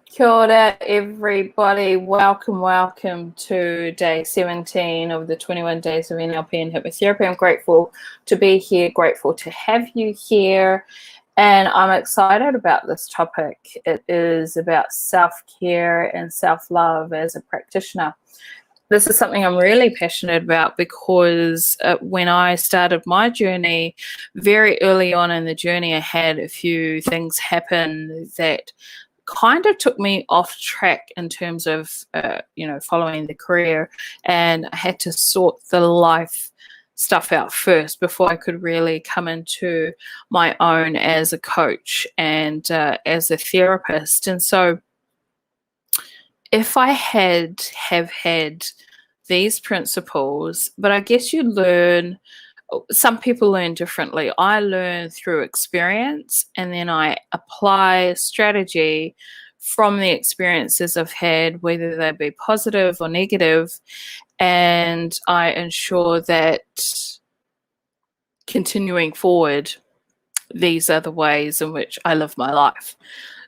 Kia ora, everybody. Welcome to day 17 of the 21 days of NLP and Hypnotherapy. I'm grateful to be here, grateful to have you here, and I'm excited about this topic. It is about self-care and self-love as a practitioner. This is something I'm really passionate about because when I started my journey, very early on in the journey, I had a few things happen that kind of took me off track in terms of following the career, and I had to sort the life stuff out first before I could really come into my own as a coach and as a therapist. And so if I have had these principles, but I guess some people learn differently. I learn through experience, and then I apply a strategy from the experiences I've had, whether they be positive or negative, and I ensure that continuing forward, these are the ways in which I live my life.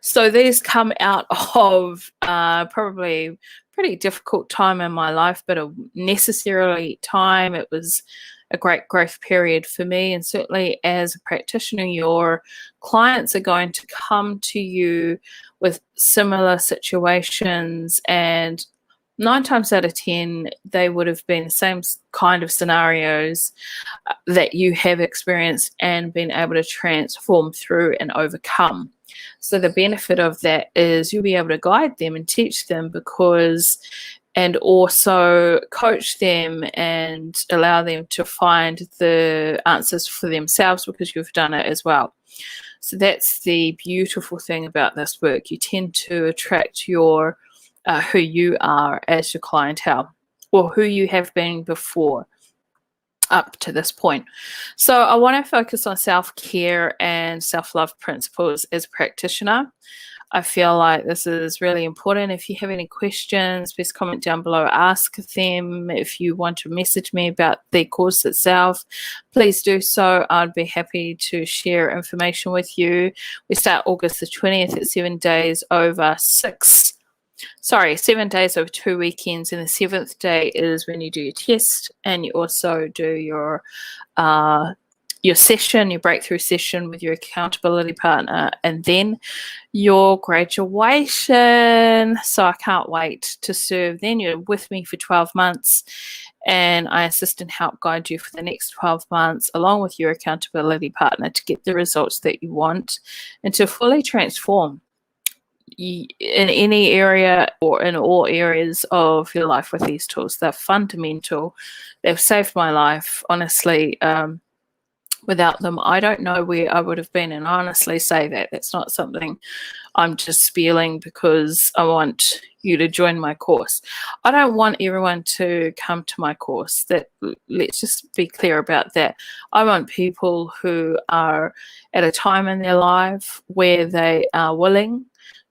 So these come out of probably pretty difficult time in my life, but a necessary time. It was a great growth period for me, and certainly as a practitioner, your clients are going to come to you with similar situations, and 9 times out of 10 they would have been the same kind of scenarios that you have experienced and been able to transform through and overcome. So the benefit of that is you'll be able to guide them and teach them, and also coach them and allow them to find the answers for themselves, because you've done it as well. So that's the beautiful thing about this work. You tend to attract who you are as your clientele, or who you have been before up to this point. So I want to focus on self-care and self-love principles as a practitioner. I feel like this is really important. If you have any questions, please comment down below, ask them. If you want to message me about the course itself, please do so. I'd be happy to share information with you. We start August the 20th at 7 days over 2 weekends, and the 7th day is when you do your test, and you also do your session, your breakthrough session with your accountability partner, and then your graduation. So I can't wait to serve. Then you're with me for 12 months, and I assist and help guide you for the next 12 months along with your accountability partner to get the results that you want and to fully transform in any area or in all areas of your life with these tools. They're fundamental. They've saved my life, honestly. Without them, I don't know where I would have been, and I honestly say that. That's not something I'm just spieling because I want you to join my course. I don't want everyone to come to my course. Let's just be clear about that. I want people who are at a time in their life where they are willing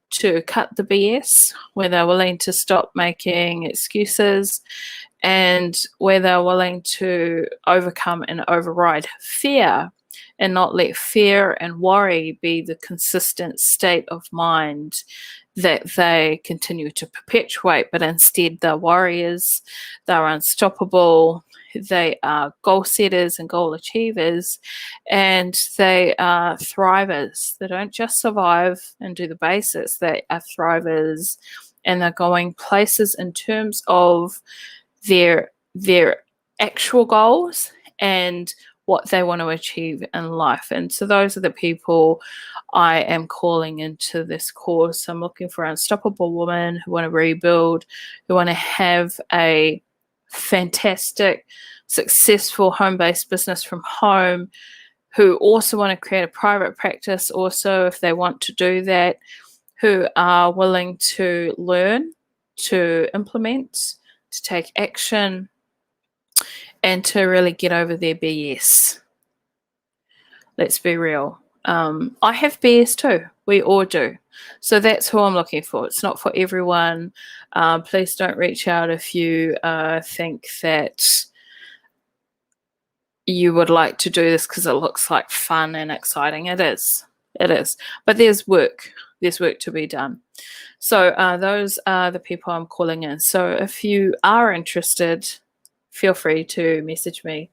to cut the BS, where they're willing to stop making excuses, and where they're willing to overcome and override fear and not let fear and worry be the consistent state of mind that they continue to perpetuate, but instead they're warriors, they're unstoppable, they are goal setters and goal achievers, and they are thrivers. They don't just survive and do the basics, they are thrivers, and they're going places in terms of their actual goals and what they want to achieve in life. And so those are the people I am calling into this course. I'm looking for unstoppable women who want to rebuild, who want to have a fantastic, successful home-based business from home, who also want to create a private practice also if they want to do that, who are willing to learn, to implement, to take action, and to really get over their BS. Let's be real. I have BS too. We all do. So that's who I'm looking for. It's not for everyone. Please don't reach out if you think that you would like to do this because it looks like fun and exciting. It is. It is. But there's work. There's work to be done. So those are the people I'm calling in. So if you are interested, feel free to message me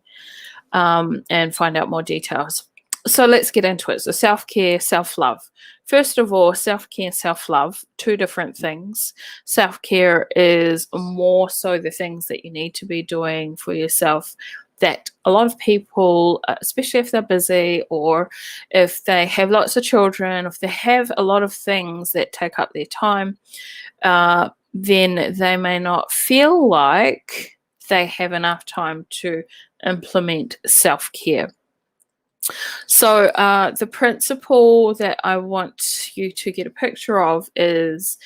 and find out more details. So let's get into it. So self-care, self-love. First of all, self-care and self-love, two different things. Self-care is more so the things that you need to be doing for yourself that a lot of people, especially if they're busy or if they have lots of children, if they have a lot of things that take up their time, then they may not feel like they have enough time to implement self-care. So the principle that I want you to get a picture of is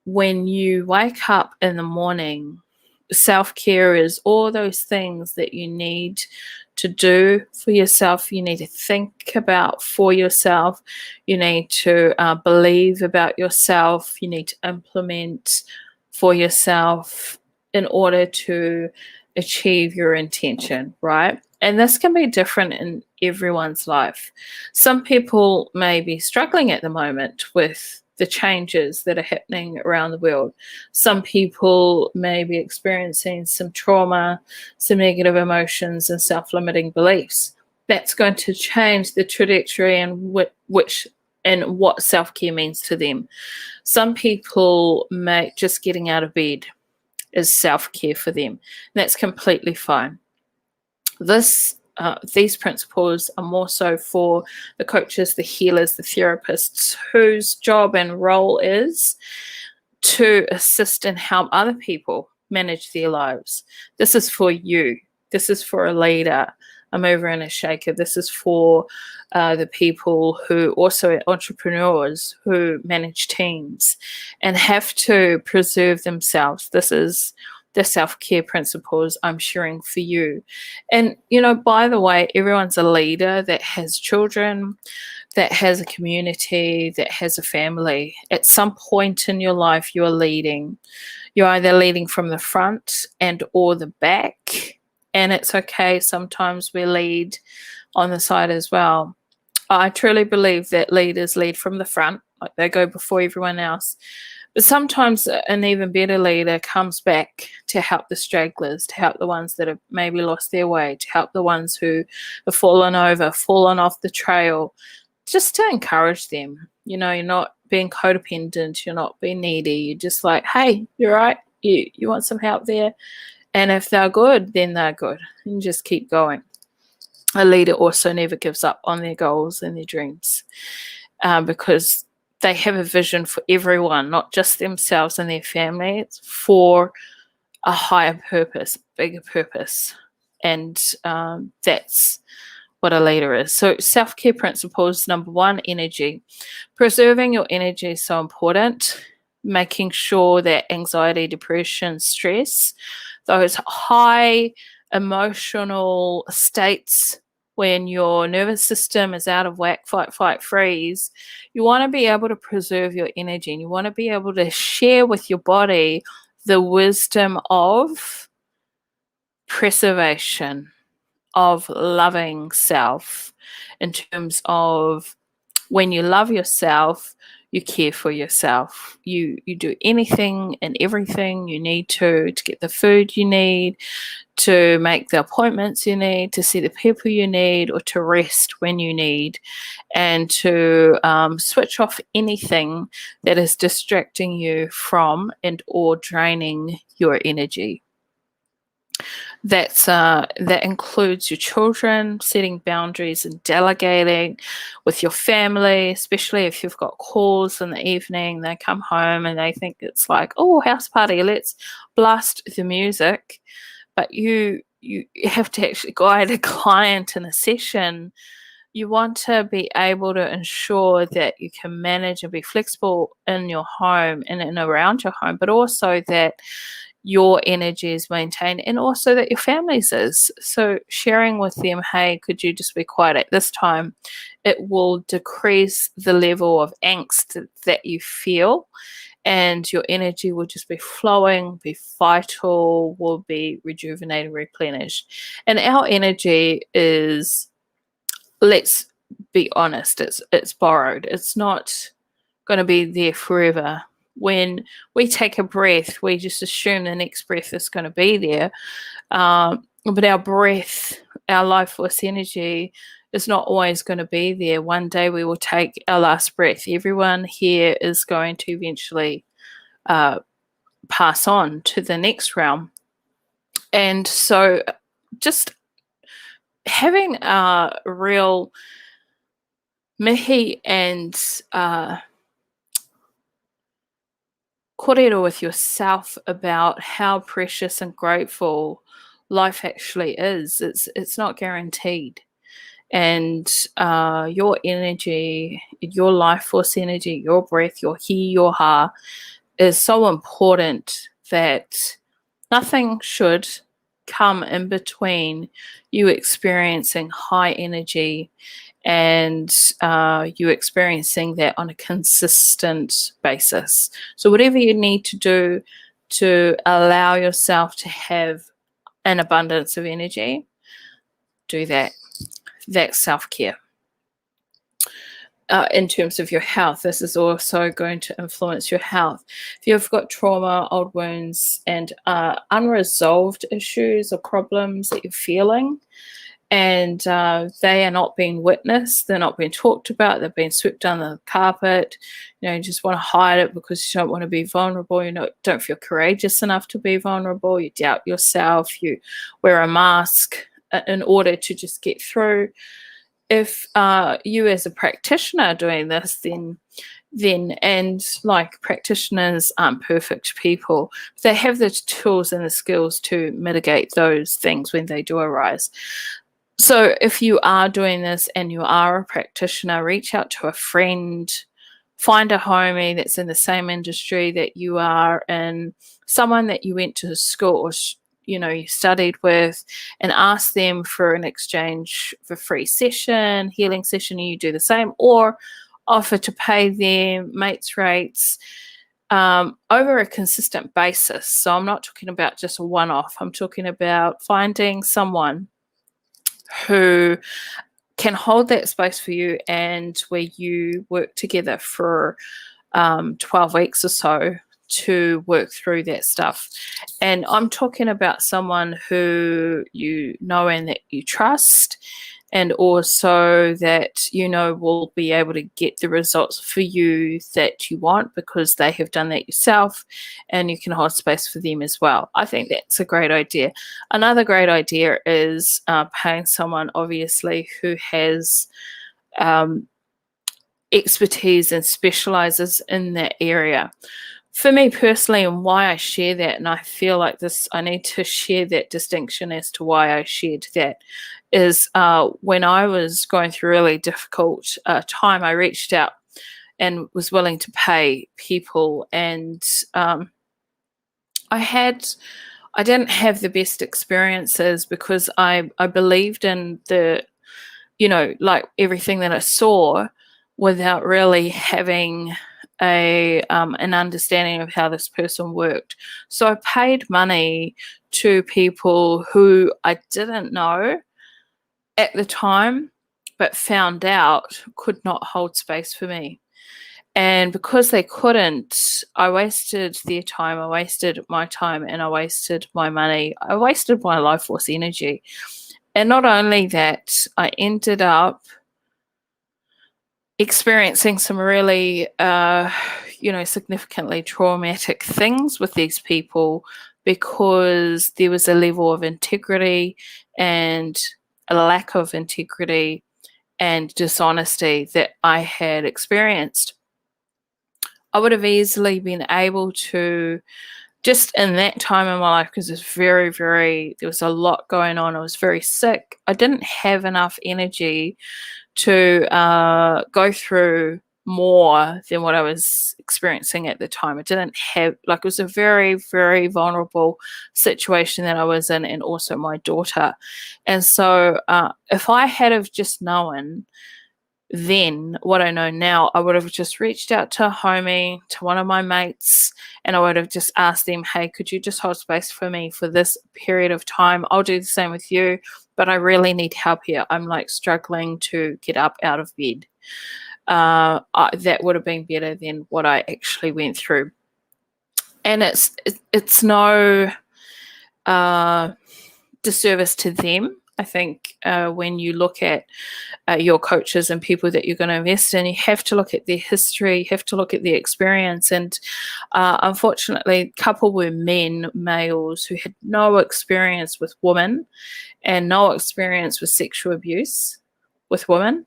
when you wake up in the morning, self-care is all those things that you need to do for yourself. You need to think about for yourself. You need to believe about yourself. You need to implement for yourself in order to achieve your intention, right? And this can be different in everyone's life. Some people may be struggling at the moment with the changes that are happening around the world. Some people may be experiencing some trauma, some negative emotions, and self-limiting beliefs. That's going to change the trajectory and what self-care means to them. Some people may just getting out of bed is self-care for them. That's completely fine. These principles are more so for the coaches, the healers, the therapists, whose job and role is to assist and help other people manage their lives. This is for you. This is for a leader, a mover and a shaker. This is for the people who also are entrepreneurs who manage teams and have to preserve themselves. This is the self-care principles I'm sharing for you. And, by the way, everyone's a leader that has children, that has a community, that has a family. At some point in your life, you're leading. You're either leading from the front and or the back. And it's okay. Sometimes we lead on the side as well. I truly believe that leaders lead from the front, like they go before everyone else. But sometimes an even better leader comes back to help the stragglers, to help the ones that have maybe lost their way, to help the ones who have fallen off the trail, just to encourage them. You're not being codependent, you're not being needy. You're just like, hey, you're right. You want some help there? And if they're good, then they're good. And just keep going. A leader also never gives up on their goals and their dreams because they have a vision for everyone, not just themselves and their families, for a higher purpose, bigger purpose. And that's what a leader is. So self-care principles, number one, energy. Preserving your energy is so important. Making sure that anxiety, depression, stress, those high emotional states when your nervous system is out of whack, fight, flight, freeze, you want to be able to preserve your energy and you want to be able to share with your body the wisdom of preservation, of loving self, in terms of when you love yourself, you care for yourself. You do anything and everything you need to get the food you need, to make the appointments you need, to see the people you need, or to rest when you need, and to switch off anything that is distracting you from and or draining your energy. That includes your children, setting boundaries and delegating with your family, especially if you've got calls in the evening. They come home and they think it's like, oh, house party, let's blast the music. But you have to actually guide a client in a session. You want to be able to ensure that you can manage and be flexible in your home and around your home, but also that your energy is maintained and also that your family's is. So sharing with them, hey, could you just be quiet at this time? It will decrease the level of angst that you feel, and your energy will just be flowing, be vital, will be rejuvenated, replenished. And our energy is, let's be honest, it's borrowed. It's not going to be there forever. When we take a breath, we just assume the next breath is going to be there. But our breath, our life force energy is not always going to be there. One day we will take our last breath. Everyone here is going to eventually pass on to the next realm. And so just having a real mihi and kōrero with yourself about how precious and grateful life actually is. It's not guaranteed. And your energy, your life force energy, your breath, your hi, your ha, is so important that nothing should come in between you experiencing high energy and you experiencing that on a consistent basis. So whatever you need to do to allow yourself to have an abundance of energy, do that. That's self-care. In terms of your health, this is also going to influence your health. If you've got trauma, old wounds, and unresolved issues or problems that you're feeling, and they are not being witnessed, they're not being talked about, they've been swept under the carpet, you just want to hide it because you don't want to be vulnerable, don't feel courageous enough to be vulnerable, you doubt yourself, you wear a mask in order to just get through. If you as a practitioner are doing this, then and like practitioners aren't perfect people, they have the tools and the skills to mitigate those things when they do arise. So if you are doing this and you are a practitioner, reach out to a friend, find a homie that's in the same industry that you are in, someone that you went to school or you studied with, and ask them for an exchange for free session, healing session, and you do the same, or offer to pay them mates rates over a consistent basis. So I'm not talking about just a one-off. I'm talking about finding someone who can hold that space for you and where you work together for 12 weeks or so to work through that stuff. And I'm talking about someone who you know and that you trust, and also that will be able to get the results for you that you want because they have done that yourself, and you can hold space for them as well. I think that's a great idea. Another great idea is paying someone, obviously, who has expertise and specializes in that area. For me personally, and why I share that, and I feel like I need to share that distinction as to why I shared that, is when I was going through a really difficult time, I reached out and was willing to pay people, and I didn't have the best experiences because I believed in the, like everything that I saw without really having an understanding of how this person worked. So I paid money to people who I didn't know at the time, but found out could not hold space for me. And because they couldn't, I wasted their time, I wasted my time, and I wasted my money. I wasted my life force energy. And not only that, I ended up experiencing some really, significantly traumatic things with these people because there was a level of integrity and a lack of integrity and dishonesty that I had experienced. I would have easily been able to, just in that time in my life, because it's very, very, there was a lot going on. I was very sick. I didn't have enough energy to go through more than what I was experiencing at the time. I didn't have, it was a very, very vulnerable situation that I was in, and also my daughter. And so if I had have just known then what I know now, I would have just reached out to a homie, to one of my mates, and I would have just asked them, hey, could you just hold space for me for this period of time? I'll do the same with you. but I really need help here. I'm like struggling to get up out of bed. That would have been better than what I actually went through. And it's no disservice to them. I think when you look at your coaches and people that you're going to invest in, you have to look at their history, you have to look at their experience. And unfortunately, a couple were males who had no experience with women and no experience with sexual abuse with women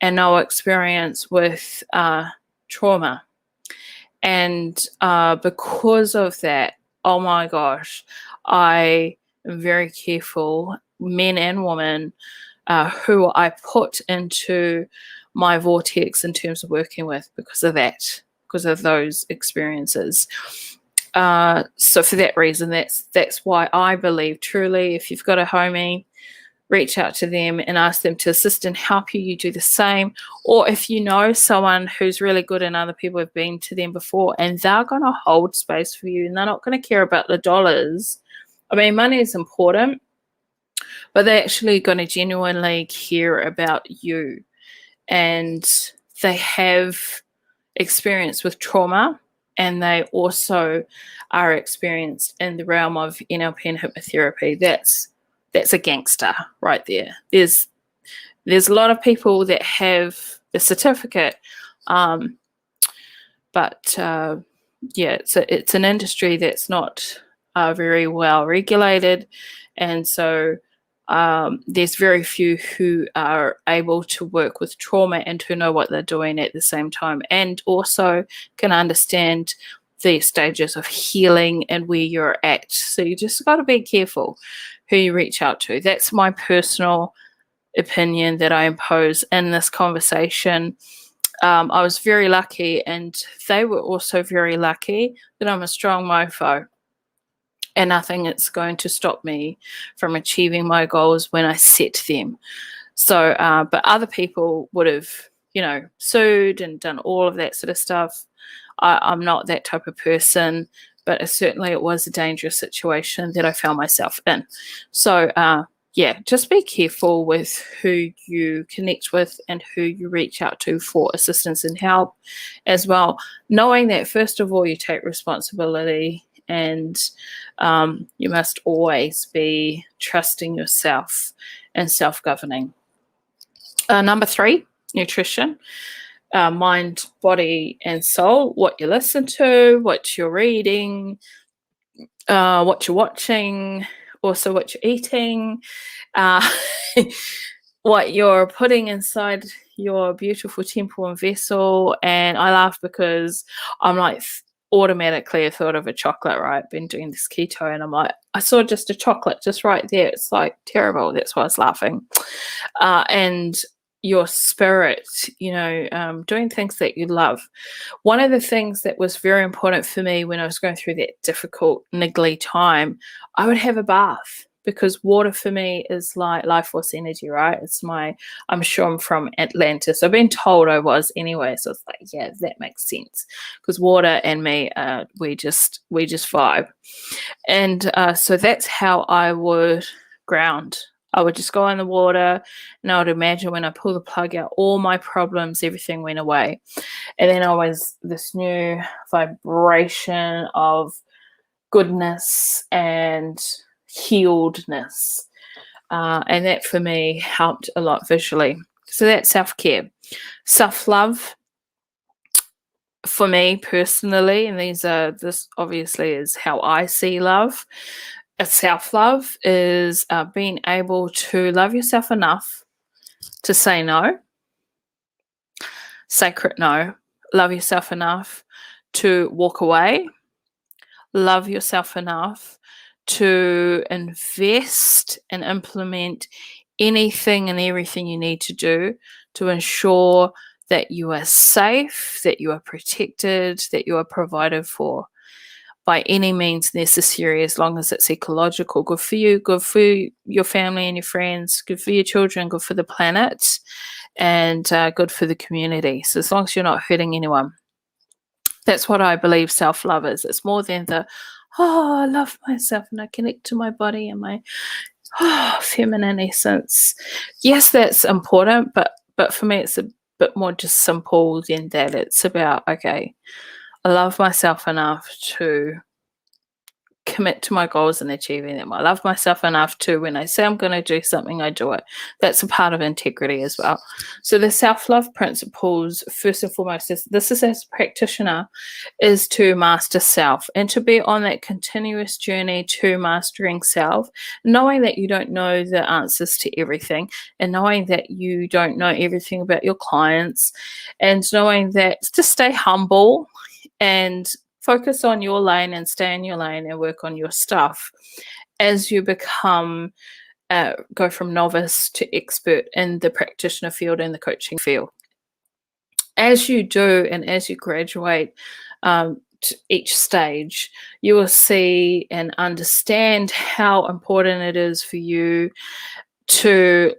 and no experience with trauma. And because of that, oh my gosh, I am very careful, men and women, who I put into my vortex in terms of working with because of that, because of those experiences. So for that reason, that's why I believe truly, if you've got a homie, reach out to them and ask them to assist and help you. You do the same. Or if you know someone who's really good and other people have been to them before and they're going to hold space for you and they're not going to care about the dollars. I mean, money is important, but they're actually going to genuinely care about you. And they have experience with trauma, and they also are experienced in the realm of NLP and hypnotherapy. That's a gangster right there. There's a lot of people that have the certificate, but it's an industry that's not very well regulated, and so there's very few who are able to work with trauma and who know what they're doing at the same time, and also can understand the stages of healing and where you're at. So you just got to be careful who you reach out to. That's my personal opinion that I impose in this conversation. I was very lucky, and they were also very lucky, that I'm a strong mofo. And nothing is going to stop me from achieving my goals when I set them. So, but other people would have, sued and done all of that sort of stuff. I'm not that type of person, but it was a dangerous situation that I found myself in. So, just be careful with who you connect with and who you reach out to for assistance and help as well. Knowing that, first of all, you take responsibility, and you must always be trusting yourself and self-governing. Number 3, nutrition. Mind, body, and soul. What you listen to, what you're reading, what you're watching, also what you're eating, what you're putting inside your beautiful temple and vessel. And I laugh because I'm like, automatically I thought of a chocolate, right? Been doing this keto, and I'm like, I saw just a chocolate just right there. It's like terrible. That's why I was laughing. And your spirit, doing things that you love. One of the things that was very important for me when I was going through that difficult, niggly time, I would have a bath, because water for me is like life force energy, right? I'm sure I'm from Atlantis. I've been told I was anyway. So it's like, yeah, that makes sense, because water and me, we just vibe. And so that's how I would ground. I would just go in the water, and I would imagine when I pull the plug out, all my problems, everything went away. And then I was this new vibration of goodness and healedness. And that for me helped a lot visually. So that's self-care. Self-love for me personally, and this obviously is how I see love. Self-love is being able to love yourself enough to say no, sacred no. Love yourself enough to walk away. Love yourself enough to invest and implement anything and everything you need to do to ensure that you are safe, that you are protected, that you are provided for by any means necessary, as long as it's ecological, good for you, good for your family and your friends, good for your children, good for the planet, and good for the community. So as long as you're not hurting anyone. That's what I believe self-love is. It's more than I love myself and I connect to my body and my Feminine essence. Yes, that's important, but for me, it's a bit more just simple than that. It's about, okay, I love myself enough to commit to my goals and achieving them. I love myself enough to, when I say I'm going to do something, I do it. That's a part of integrity as well. So the self-love principles, first and foremost, this is as a practitioner, is to master self and to be on that continuous journey to mastering self, knowing that you don't know the answers to everything and knowing that you don't know everything about your clients, and knowing that to stay humble and focus on your lane and stay in your lane and work on your stuff as you become go from novice to expert in the practitioner field and the coaching field. As you do and as you graduate to each stage, you will see and understand how important it is for you to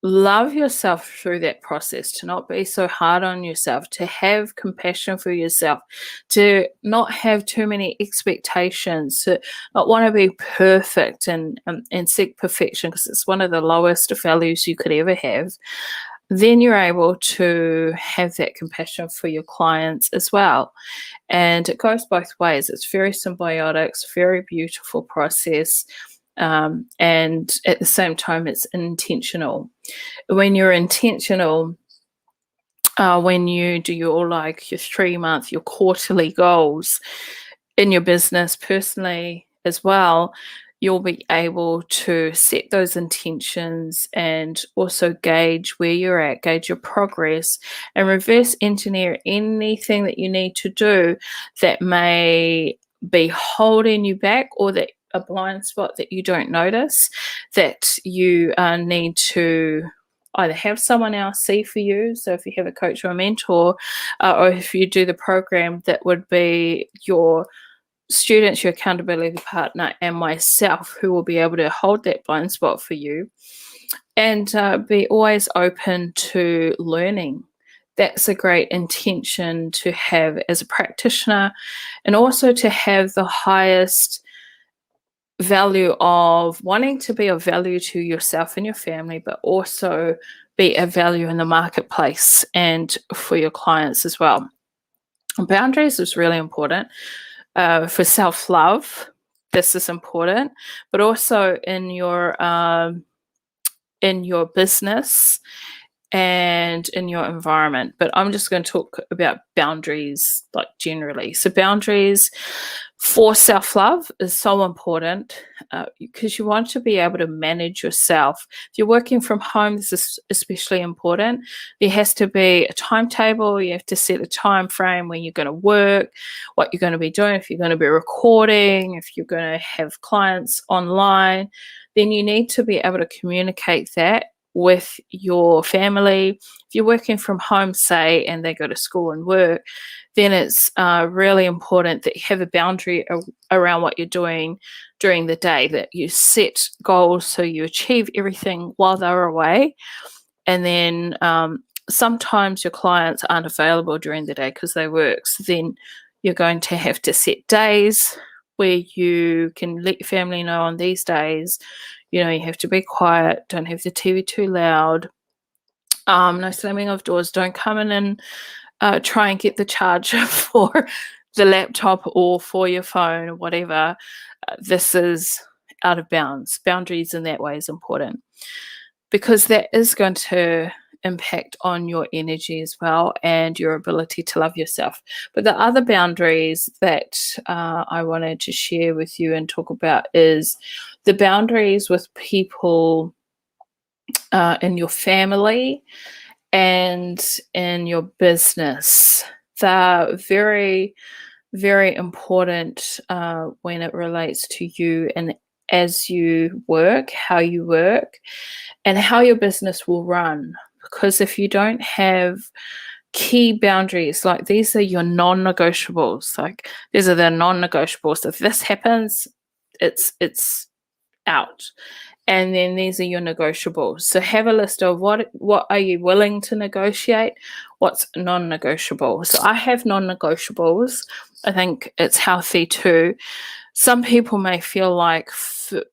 love yourself through that process, to not be so hard on yourself, to have compassion for yourself, to not have too many expectations, to not want to be perfect and seek perfection, because it's one of the lowest values you could ever have. Then you're able to have that compassion for your clients as well. And it goes both ways. It's very symbiotic, it's a very beautiful process. And at the same time, it's intentional. When you're intentional, when you do your 3-month, your quarterly goals in your business, personally as well, you'll be able to set those intentions and also gauge where you're at, gauge your progress, and reverse engineer anything that you need to do that may be holding you back, or that a blind spot that you don't notice, that you need to either have someone else see for you. So if you have a coach or a mentor, or if you do the program, that would be your students, your accountability partner, and myself, who will be able to hold that blind spot for you, and be always open to learning. That's a great intention to have as a practitioner, and also to have the highest value of wanting to be of value to yourself and your family, but also be a value in the marketplace and for your clients as well. Boundaries is really important. For self-love, this is important, but also in your business and in your environment. But I'm just going to talk about boundaries, like generally. So boundaries for self-love is so important, because you want to be able to manage yourself. If you're working from home, this is especially important. There has to be a timetable. You have to set a time frame when you're going to work, what you're going to be doing, if you're going to be recording, if you're going to have clients online. Then you need to be able to communicate that with your family. If you're working from home, say, and they go to school and work, then it's really important that you have a boundary around what you're doing during the day, that you set goals so you achieve everything while they're away. And then sometimes your clients aren't available during the day because they work. So then you're going to have to set days where you can let your family know on these days, you have to be quiet, don't have the TV too loud, no slamming of doors, don't come in and try and get the charger for the laptop or for your phone or whatever. This is out of bounds. Boundaries in that way is important, because that is going to impact on your energy as well and your ability to love yourself. But the other boundaries that I wanted to share with you and talk about is the boundaries with people in your family and in your business. They're very, very important when it relates to you and as you work, how you work, and how your business will run. Because if you don't have key boundaries, like these are your non-negotiables, like these are the non-negotiables. If this happens, it's out. And then these are your negotiables. So have a list of what are you willing to negotiate, what's non-negotiable. So I have non-negotiables. I think it's healthy too. Some people may feel like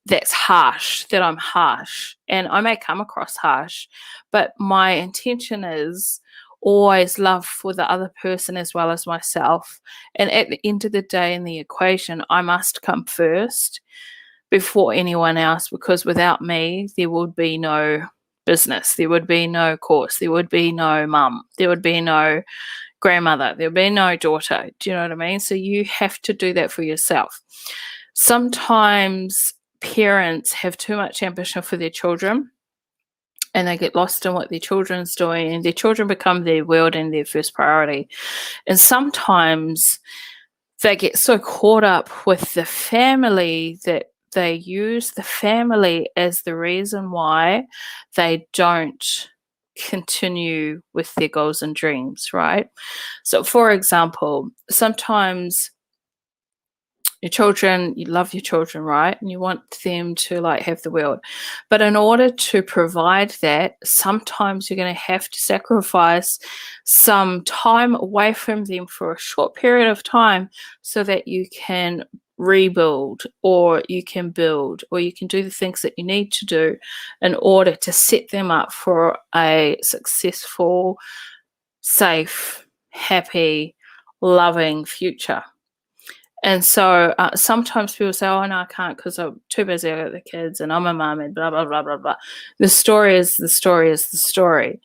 that's harsh, that I'm harsh, and I may come across harsh, but my intention is always love for the other person as well as myself. And at the end of the day, in the equation, I must come first before anyone else, because without me, there would be no business, there would be no course, there would be no mum, there would be no grandmother, there would be no daughter. Do you know what I mean? So you have to do that for yourself. Sometimes parents have too much ambition for their children and they get lost in what their children's doing, and their children become their world and their first priority. And sometimes they get so caught up with the family that they use the family as the reason why they don't continue with their goals and dreams, right? So, for example, sometimes you love your children, right? And you want them to like have the world. But in order to provide that, sometimes you're going to have to sacrifice some time away from them for a short period of time so that you can rebuild, or you can build, or you can do the things that you need to do in order to set them up for a successful, safe, happy, loving future. And so sometimes people say, oh, no, I can't because I'm too busy. I got the kids and I'm a mum and blah, blah, blah, blah, blah. The story is the story is the story.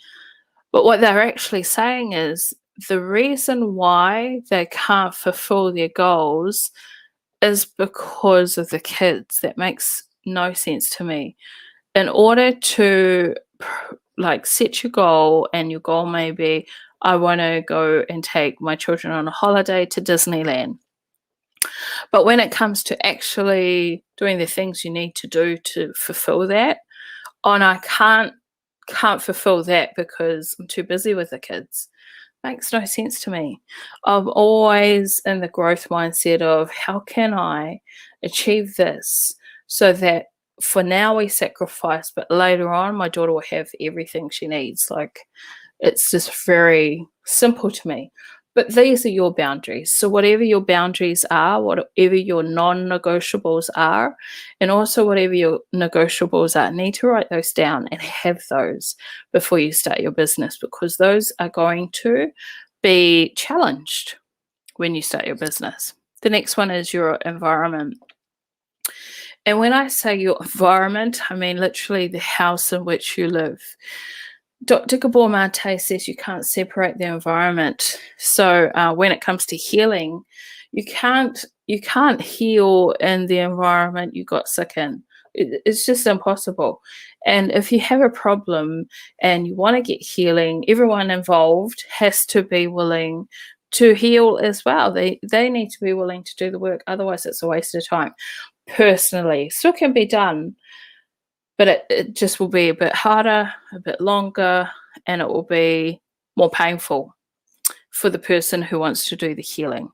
But what they're actually saying is the reason why they can't fulfill their goals is because of the kids. That makes no sense to me. In order to set your goal, and your goal may be, I want to go and take my children on a holiday to Disneyland. But when it comes to actually doing the things you need to do to fulfill that, and I can't fulfill that because I'm too busy with the kids, makes no sense to me. I'm always in the growth mindset of how can I achieve this so that for now we sacrifice, but later on my daughter will have everything she needs. Like, it's just very simple to me. But these are your boundaries. So whatever your boundaries are, whatever your non-negotiables are, and also whatever your negotiables are, need to write those down and have those before you start your business, because those are going to be challenged when you start your business. The next one is your environment. And when I say your environment, I mean literally the house in which you live. Dr. Gabor Mate says you can't separate the environment. So when it comes to healing, you can't heal in the environment you got sick in. It's just impossible. And if you have a problem and you want to get healing, everyone involved has to be willing to heal as well. They need to be willing to do the work. Otherwise, it's a waste of time. Personally, still can be done, but it just will be a bit harder, a bit longer, and it will be more painful for the person who wants to do the healing.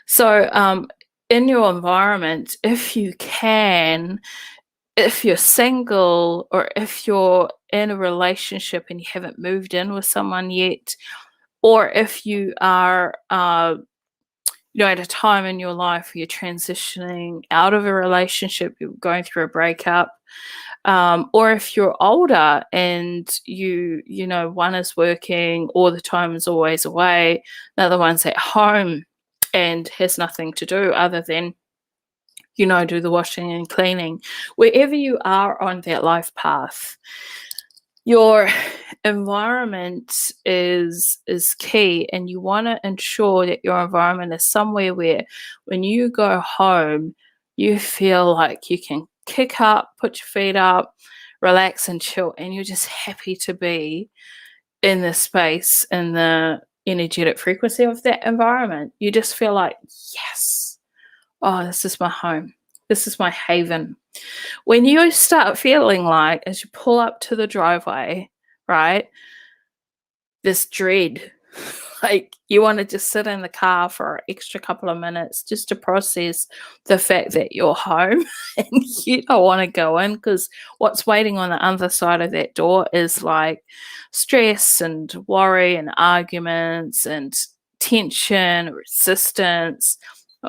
So in your environment, if you can, if you're single or if you're in a relationship and you haven't moved in with someone yet, or if you are at a time in your life where you're transitioning out of a relationship, you're going through a breakup, or if you're older and one is working all the time, is always away, the other one's at home and has nothing to do other than do the washing and cleaning. Wherever you are on that life path, your environment is key, and you want to ensure that your environment is somewhere where when you go home, you feel like you can kick up, put your feet up, relax and chill, and you're just happy to be in the space and the energetic frequency of that environment. You just feel like, yes, oh, this is my home. This is my haven. When you start feeling like, as you pull up to the driveway, right, this dread Like, you want to just sit in the car for an extra couple of minutes just to process the fact that you're home and you don't want to go in, because what's waiting on the other side of that door is like stress and worry and arguments and tension, resistance,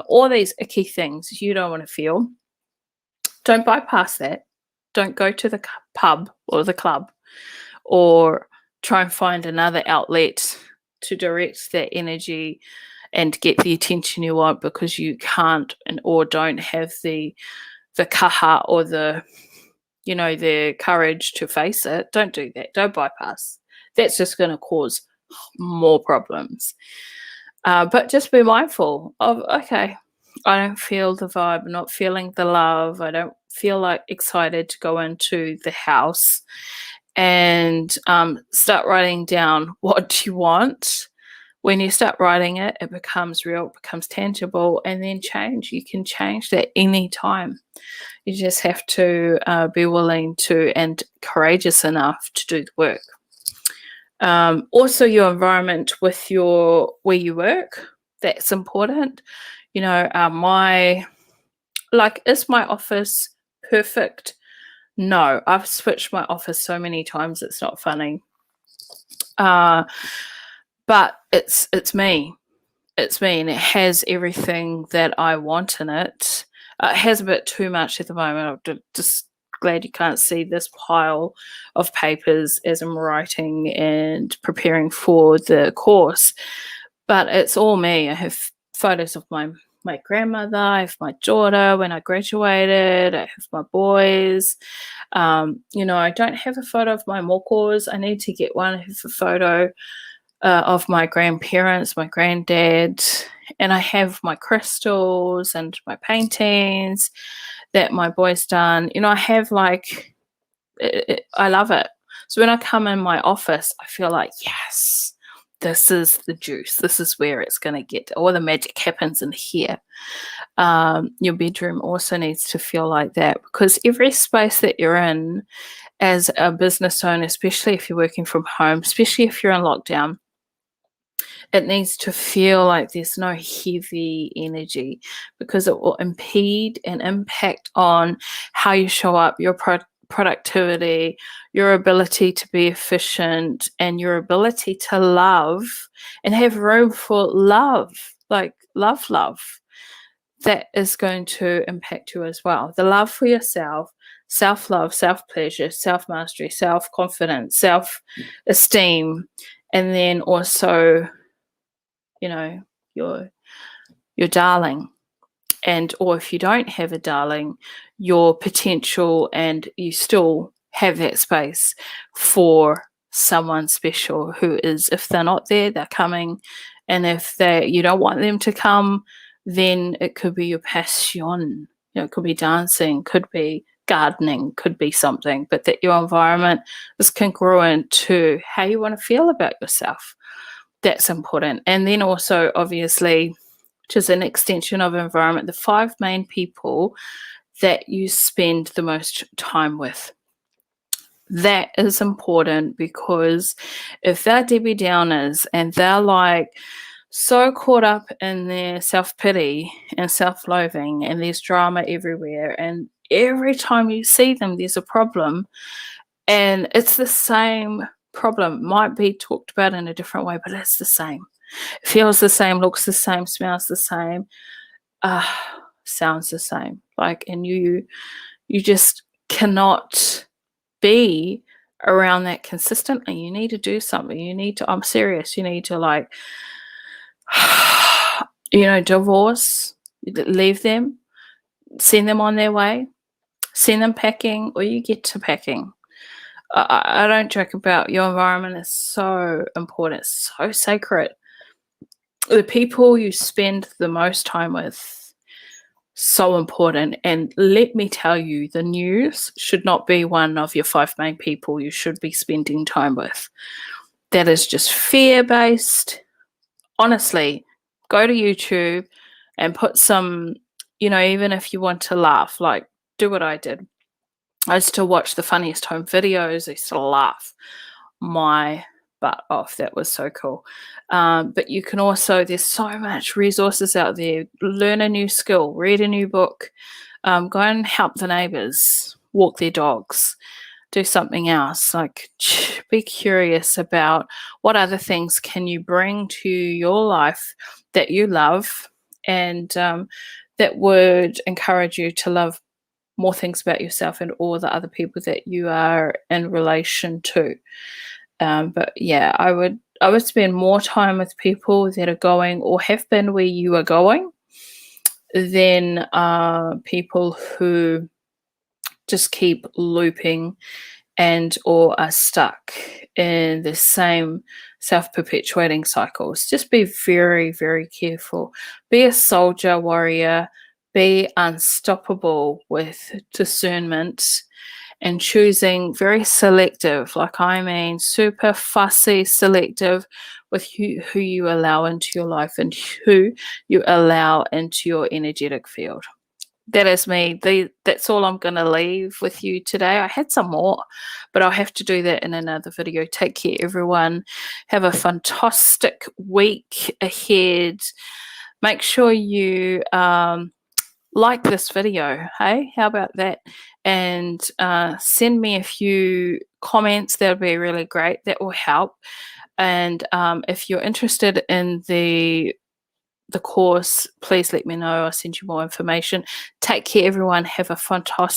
all these icky things you don't want to feel. Don't bypass that. Don't go to the pub or the club or try and find another outlet to direct that energy and get the attention you want, because you can't or don't have the kaha or the courage to face it. Don't do that. Don't bypass. That's just going to cause more problems. But just be mindful of, okay, I don't feel the vibe, I'm not feeling the love, I don't feel like excited to go into the house, and start writing down what you want. When you start writing it, it becomes real, it becomes tangible, and then change. You can change that any time. You just have to be willing to and courageous enough to do the work. Also, your environment with where you work, that's important. Is my office perfect? No, I've switched my office so many times it's not funny. But it's me. It's me, and it has everything that I want in it. It has a bit too much at the moment. I'm just glad you can't see this pile of papers as I'm writing and preparing for the course. But it's all me. I have photos of my grandmother, I have my daughter when I graduated, I have my boys. I don't have a photo of my mokos. I need to get one. I have a photo of my grandparents, my granddad, and I have my crystals and my paintings that my boy's done. I have I love it. So when I come in my office, I feel like, yes, this is the juice. This is where it's going to get. All the magic happens in here. Your bedroom also needs to feel like that, because every space that you're in as a business owner, especially if you're working from home, especially if you're in lockdown, it needs to feel like there's no heavy energy, because it will impede and impact on how you show up, your productivity, your ability to be efficient, and your ability to love and have room for love, like love. That is going to impact you as well. The love for yourself, self-love, self-pleasure, self-mastery, self-confidence, self-esteem, and then also your darling, or if you don't have a darling, your potential, and you still have that space for someone special who is, if they're not there, they're coming, and if you don't want them to come, then it could be your passion. It could be dancing, could be gardening, could be something, but that your environment is congruent to how you want to feel about yourself. That's important. And then also, obviously, which is an extension of environment, the 5 main people that you spend the most time with. That is important, because if they're Debbie Downers and they're like so caught up in their self-pity and self-loathing, and there's drama everywhere, and every time you see them there's a problem, and it's the same problem, might be talked about in a different way, but it's the same. It feels the same, looks the same, smells the same, sounds the same. And you just cannot be around that consistently. You need to do something. I'm serious. You need to divorce, leave them, send them on their way, send them packing, or you get to packing. I don't joke about your environment. Is so important, so sacred. The people you spend the most time with, so important. And let me tell you, the news should not be one of your 5 main people you should be spending time with. That is just fear-based. Honestly, go to YouTube and put some, even if you want to laugh, do what I did. I used to watch the funniest home videos. I used to laugh my butt off. That was so cool. But you can also, there's so much resources out there. Learn a new skill, read a new book, go and help the neighbors, walk their dogs, do something else. Like, be curious about what other things can you bring to your life that you love, and that would encourage you to love more things about yourself and all the other people that you are in relation to. But yeah, I would spend more time with people that are going or have been where you are going than people who just keep looping and or are stuck in the same self-perpetuating cycles. Just be very, very careful. Be a soldier, warrior. Be unstoppable with discernment and choosing, very selective, like I mean super fussy selective with who you allow into your life and who you allow into your energetic field. That is me. That's all I'm going to leave with you today. I had some more, but I'll have to do that in another video. Take care, everyone. Have a fantastic week ahead. Make sure you like this video. Hey, how about that? And send me a few comments. That would be really great. That will help. And if you're interested in the course, please let me know. I'll send you more information. Take care, everyone. Have a fantastic